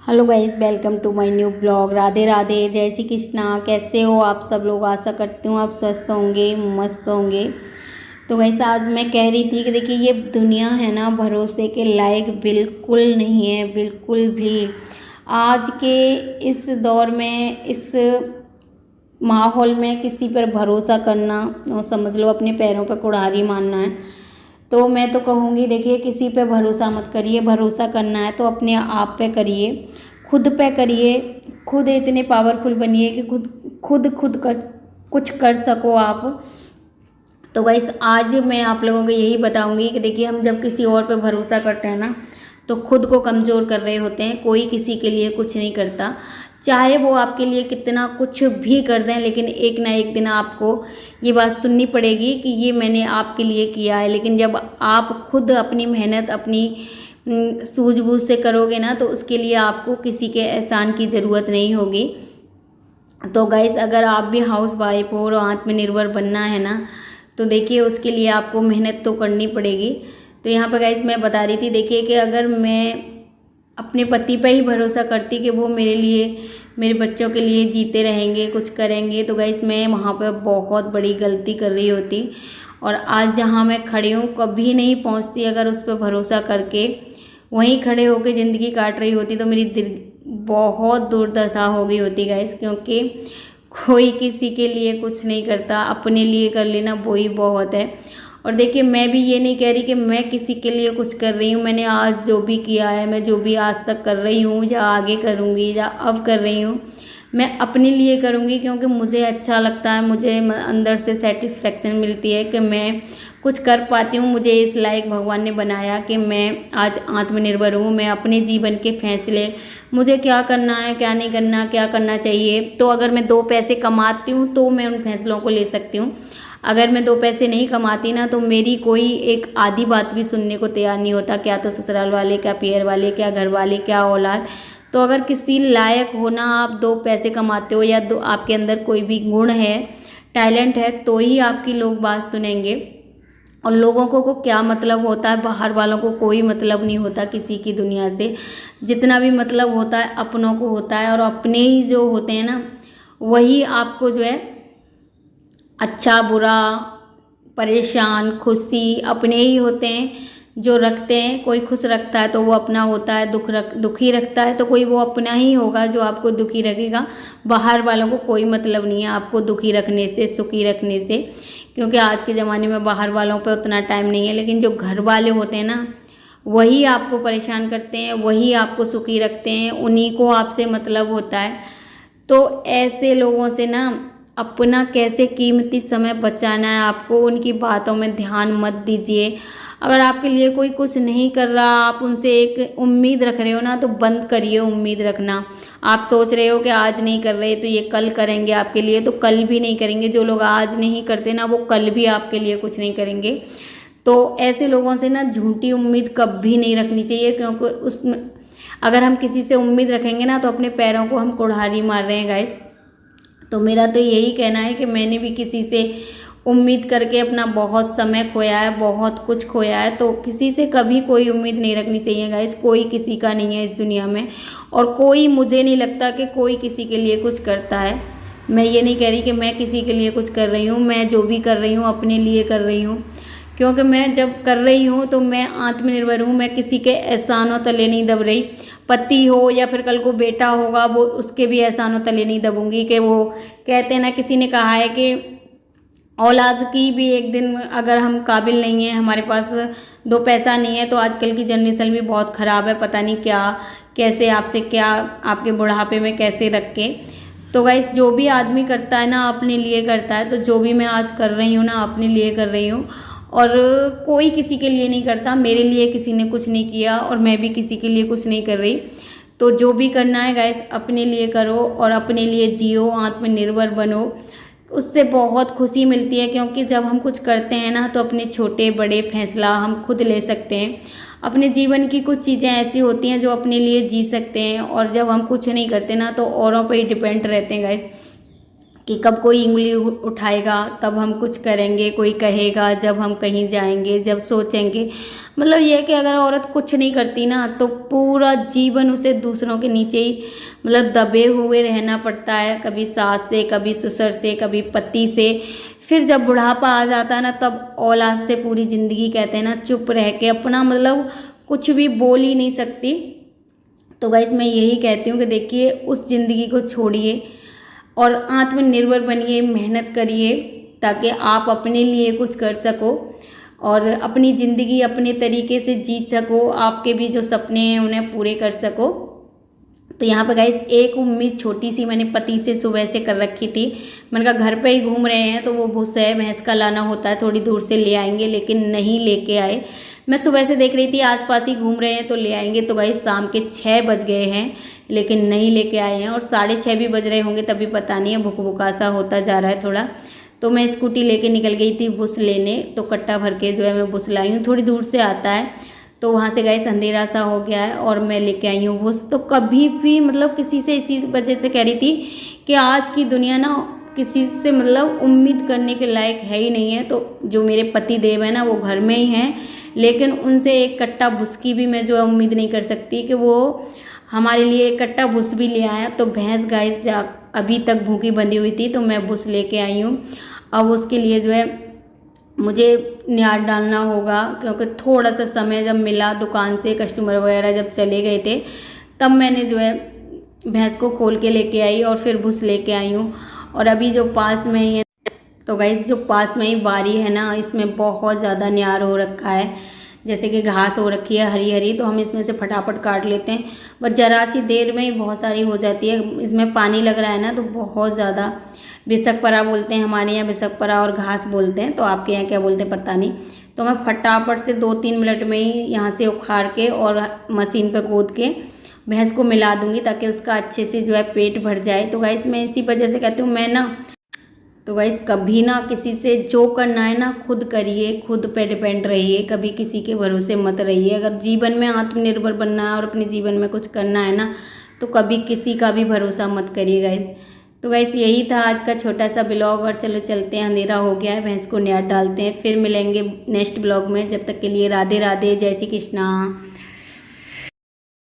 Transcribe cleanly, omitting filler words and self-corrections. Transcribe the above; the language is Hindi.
Hello guys, welcome to my new blog. Radhe Radhe, जय श्री कृष्णा। कैसे हो आप सब लोग? आशा करती हूँ आप स्वस्थ होंगे, मस्त होंगे। तो गाइस, आज मैं कह रही थी कि देखिए ये दुनिया है ना, भरोसे के लायक बिल्कुल नहीं है, बिल्कुल भी। आज के इस दौर में, इस माहौल में किसी पर भरोसा करना और समझ लो अपने पैरों पर कुल्हाड़ी मारना है। तो मैं तो कहूँगी देखिए, किसी पे भरोसा मत करिए। भरोसा करना है तो अपने आप पे करिए, खुद पे करिए। खुद इतने पावरफुल बनिए कि खुद कर कुछ कर सको आप। तो गाइस, आज मैं आप लोगों को यही बताऊंगी कि देखिए, हम जब किसी और पे भरोसा करते हैं ना, तो खुद को कमज़ोर कर रहे होते हैं। कोई किसी के लिए कुछ नहीं करता, चाहे वो आपके लिए कितना कुछ भी कर दें, लेकिन एक ना एक दिन आपको ये बात सुननी पड़ेगी कि ये मैंने आपके लिए किया है। लेकिन जब आप खुद अपनी मेहनत, अपनी सूझबूझ से करोगे ना, तो उसके लिए आपको किसी के एहसान की ज़रूरत नहीं होगी। तो गाइस, अगर आप भी हाउस वाइफ हो और आत्मनिर्भर बनना है ना, तो देखिए उसके लिए आपको मेहनत तो करनी पड़ेगी। तो यहाँ पर गाइस मैं बता रही थी, देखिए कि अगर मैं अपने पति पे ही भरोसा करती कि वो मेरे लिए, मेरे बच्चों के लिए जीते रहेंगे, कुछ करेंगे, तो गाइस मैं वहाँ पे बहुत बड़ी गलती कर रही होती। और आज जहाँ मैं खड़ी हूँ कभी नहीं पहुँचती अगर उस पर भरोसा करके वहीं खड़े होकर ज़िंदगी काट रही होती, तो मेरी दिल बहुत दुर्दशा हो गई होती गाइस। क्योंकि कोई किसी के लिए कुछ नहीं करता, अपने लिए कर लेना वही बहुत है। और देखिए, मैं भी ये नहीं कह रही कि मैं किसी के लिए कुछ कर रही हूँ। मैंने आज जो भी किया है, मैं जो भी आज तक कर रही हूँ, या आगे करूँगी, या अब कर रही हूँ, मैं अपने लिए करूँगी। क्योंकि मुझे अच्छा लगता है, मुझे अंदर से सेटिस्फेक्शन मिलती है कि मैं कुछ कर पाती हूँ। मुझे इस लायक भगवान ने बनाया कि मैं आज आत्मनिर्भर हूँ। मैं अपने जीवन के फैसले, मुझे क्या करना है, क्या नहीं करना, क्या करना चाहिए। तो अगर मैं दो पैसे कमाती हूँ तो मैं उन फैसलों को ले सकती हूँ। अगर मैं दो पैसे नहीं कमाती ना, तो मेरी कोई एक आधी बात भी सुनने को तैयार नहीं होता। क्या तो ससुराल वाले, क्या पियर वाले, क्या घर वाले, क्या औलाद। तो अगर किसी लायक होना, आप दो पैसे कमाते हो, या दो आपके अंदर कोई भी गुण है, टैलेंट है, तो ही आपकी लोग बात सुनेंगे। और लोगों को क्या मतलब होता है, बाहर वालों को कोई मतलब नहीं होता किसी की दुनिया से। जितना भी मतलब होता है अपनों को होता है। और अपने ही जो होते हैं ना, वही आपको जो है अच्छा बुरा, परेशान, खुशी अपने ही होते हैं जो रखते हैं। कोई खुश रखता है तो वो अपना होता है, दुखी रखता है तो कोई वो अपना ही होगा जो आपको दुखी रखेगा। बाहर वालों को कोई मतलब नहीं है आपको दुखी रखने से, सुखी रखने से। क्योंकि आज के ज़माने में बाहर वालों पे उतना टाइम नहीं है। लेकिन जो घर वाले होते हैं ना, वही आपको परेशान करते हैं, वही आपको सुखी रखते हैं, उन्हीं को आपसे मतलब होता है। तो ऐसे लोगों से ना अपना कैसे कीमती समय बचाना है आपको, उनकी बातों में ध्यान मत दीजिए। अगर आपके लिए कोई कुछ नहीं कर रहा, आप उनसे एक उम्मीद रख रहे हो ना, तो बंद करिए उम्मीद रखना। आप सोच रहे हो कि आज नहीं कर रहे तो ये कल करेंगे आपके लिए, तो कल भी नहीं करेंगे। जो लोग आज नहीं करते ना, वो कल भी आपके लिए कुछ नहीं करेंगे। तो ऐसे लोगों से ना झूठी उम्मीद कभी नहीं रखनी चाहिए। क्योंकि उसमें अगर हम किसी से उम्मीद रखेंगे ना, तो अपने पैरों को हम कुल्हाड़ी मार रहे हैं गाइस। तो मेरा तो यही कहना है कि मैंने भी किसी से उम्मीद करके अपना बहुत समय खोया है, बहुत कुछ खोया है। तो किसी से कभी कोई उम्मीद नहीं रखनी चाहिए गाइस। कोई किसी का नहीं है इस दुनिया में, और कोई, मुझे नहीं लगता कि कोई किसी के लिए कुछ करता है। मैं ये नहीं कह रही कि मैं किसी के लिए कुछ कर रही हूँ। मैं जो भी कर रही हूँ अपने लिए कर रही हूँ। क्योंकि मैं जब कर रही हूँ तो मैं आत्मनिर्भर हूँ। मैं किसी के एहसानों तले नहीं दब रही। पति हो या फिर कल को बेटा होगा, वो उसके भी एहसानों तले नहीं दबूंगी। कि वो कहते हैं ना, किसी ने कहा है कि औलाद की भी एक दिन, अगर हम काबिल नहीं है, हमारे पास दो पैसा नहीं है, तो आजकल की जनरेशन भी बहुत ख़राब है। पता नहीं क्या, कैसे आपसे क्या, आपके बुढ़ापे में कैसे रख के। तो गाइस, जो भी आदमी करता है ना अपने लिए करता है। तो जो भी मैं आज कर रही हूँ ना, अपने लिए कर रही हूँ। और कोई किसी के लिए नहीं करता। मेरे लिए किसी ने कुछ नहीं किया, और मैं भी किसी के लिए कुछ नहीं कर रही। तो जो भी करना है गाइस, अपने लिए करो और अपने लिए जियो, आत्मनिर्भर बनो। उससे बहुत खुशी मिलती है। क्योंकि जब हम कुछ करते हैं ना, तो अपने छोटे बड़े फैसला हम खुद ले सकते हैं। अपने जीवन की कुछ चीज़ें ऐसी होती हैं जो अपने लिए जी सकते हैं। और जब हम कुछ नहीं करते ना, तो औरों पर ही डिपेंड रहते हैं गाइस, कि कब कोई उंगली उठाएगा तब हम कुछ करेंगे, कोई कहेगा जब हम कहीं जाएंगे, जब सोचेंगे। मतलब ये है कि अगर औरत कुछ नहीं करती ना तो पूरा जीवन उसे दूसरों के नीचे ही मतलब दबे हुए रहना पड़ता है, कभी सास से, कभी ससुर से, कभी पति से। फिर जब बुढ़ापा आ जाता है ना तब औलाद से पूरी ज़िंदगी कहते हैं ना चुप रह के अपना मतलब कुछ भी बोल ही नहीं सकती। तो गाइस मैं यही कहती हूँ कि देखिए उस ज़िंदगी को छोड़िए और आत्मनिर्भर बनिए, मेहनत करिए ताकि आप अपने लिए कुछ कर सको और अपनी ज़िंदगी अपने तरीके से जी सको, आपके भी जो सपने हैं उन्हें पूरे कर सको। तो यहाँ पर गाइस एक उम्मीद छोटी सी मैंने पति से सुबह से कर रखी थी। मैंने कहा घर पे ही घूम रहे हैं तो वो भूसा है भैंस का लाना होता है, थोड़ी दूर से ले आएंगे, लेकिन नहीं लेके आए। मैं सुबह से देख रही थी आसपास ही घूम रहे हैं तो ले आएंगे। तो गाइस शाम के 6 बज गए हैं लेकिन नहीं लेके आए हैं और 6:30 भी बज रहे होंगे तभी पता नहीं है, भुक भुका सा होता जा रहा है थोड़ा। तो मैं स्कूटी लेके निकल गई थी बुस लेने, तो कट्टा भर के जो है मैं बुस लाई हूँ, थोड़ी दूर से आता है। तो वहाँ से गाइस अंधेरा सा हो गया है और मैं लेके आई हूँ बुस। तो कभी भी मतलब किसी से इसी वजह से कह रही थी कि आज की दुनिया ना किसी से मतलब उम्मीद करने के लायक है ही नहीं है। तो जो मेरे पति देव है ना वो घर में ही हैं, लेकिन उनसे एक कट्टा भुस की भी मैं जो है उम्मीद नहीं कर सकती कि वो हमारे लिए एक कट्टा भुस भी ले आया। तो भैंस गाइस अभी तक भूखी बंधी हुई थी तो मैं भुस लेके आई हूँ। अब उसके लिए जो है मुझे न्यार डालना होगा क्योंकि थोड़ा सा समय जब मिला दुकान से, कस्टमर वगैरह जब चले गए थे तब मैंने जो है भैंस को खोल के लेके आई और फिर भुस लेके आई हूँ। और अभी जो पास में ही है तो गाइस जो पास में ही बारी है ना इसमें बहुत ज़्यादा न्यार हो रखा है, जैसे कि घास हो रखी है हरी हरी, तो हम इसमें से फटाफट काट लेते हैं। बस ज़रा सी देर में ही बहुत सारी हो जाती है। इसमें पानी लग रहा है ना तो बहुत ज़्यादा, बिसकपरा बोलते हैं हमारे यहाँ, बिसकपरा और घास बोलते हैं, तो आपके यहाँ क्या बोलते हैं पता नहीं। तो मैं फटाफट से 2-3 मिनट में ही यहाँ से उखाड़ के और मशीन पे कूद के भैंस को मिला दूंगी ताकि उसका अच्छे से जो है पेट भर जाए। तो गाइस मैं इसी वजह से कहती हूँ मैं ना, तो गाइस कभी ना किसी से जो करना है ना खुद करिए, खुद पे डिपेंड रहिए, कभी किसी के भरोसे मत रहिए। अगर जीवन में आत्मनिर्भर बनना है और अपने जीवन में कुछ करना है ना तो कभी किसी का भी भरोसा मत करिए गाइस। तो गाइस यही था आज का छोटा सा ब्लॉग और चलो चलते हैं, अंधेरा हो गया है, भैंस को न्यार डालते हैं, फिर मिलेंगे नेक्स्ट ब्लॉग में। जब तक के लिए राधे राधे, जय श्री कृष्णा।